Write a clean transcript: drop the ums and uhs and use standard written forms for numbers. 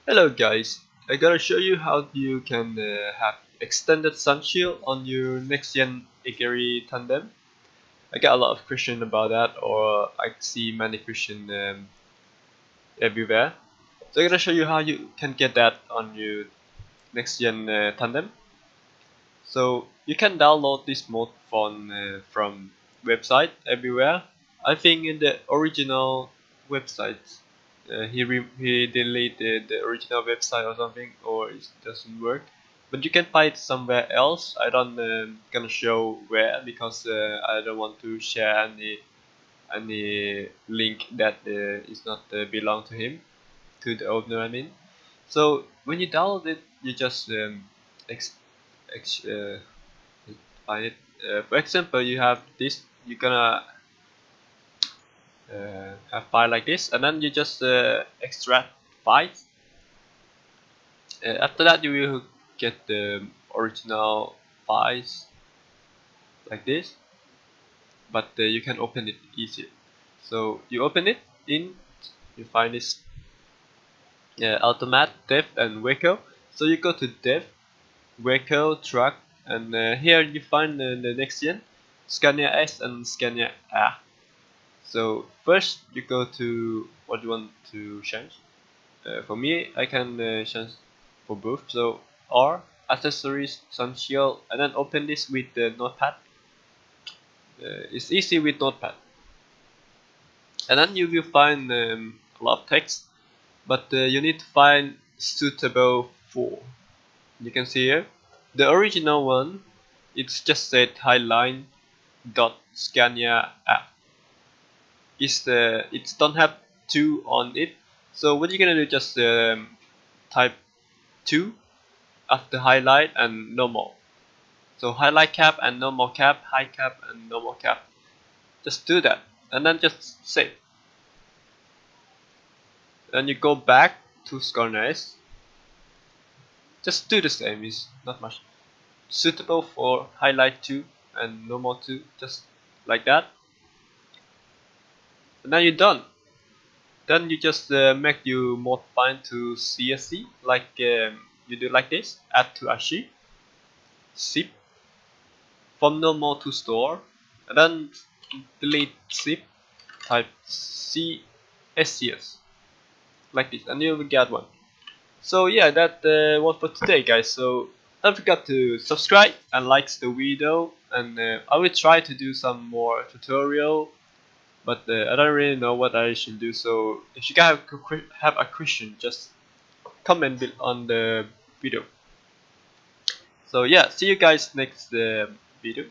Hello guys, I gotta show you how you can have extended Sunshield on your next gen Ekeri tandem. I get a lot of question about that, or I see many question everywhere. So I'm gonna show you how you can get that on your next gen tandem. So you can download this mod from website everywhere. I think in the original website he deleted the original website or something, or it doesn't work. But you can find it somewhere else. I don't gonna show where because I don't want to share any link that is not belong to him, to the owner. I mean. So when you download it, you just ex, ex, find it. For example, you have this. You're gonna have file like this, and then you just extract files. After that, you will get the original files like this, but you can open it easier. So you open it in, you find this automat, dev, and Waco. So you go to dev, Waco, truck, and here you find the next gen, Scania S and Scania A. So first you go to what you want to change. For me, I can change for both. So R, accessories, Sunshield, and then open this with the notepad. It's easy with notepad. And then you will find a lot of text, but you need to find suitable for. You can see here, the original one, it's just said highline dot Scania app. It don't have 2 on it. So what you're gonna do, just type 2 after highlight and normal. So highlight cap and normal cap, high cap and normal cap. Just do that and then just save. Then you go back to Scorners. Just do the same, it's not much. Suitable for highlight 2 and normal 2, just like that. And then you're done. Then you just make your mod file to CSC, like you do like this, add to archive, zip, from normal to store, and then delete zip, type CSCS, like this, and you will get one. So yeah, that was for today guys. So don't forget to subscribe and like the video, and I will try to do some more tutorial, but I don't really know what I should do. So if you guys have a question, just comment on the video. So yeah, see you guys next video.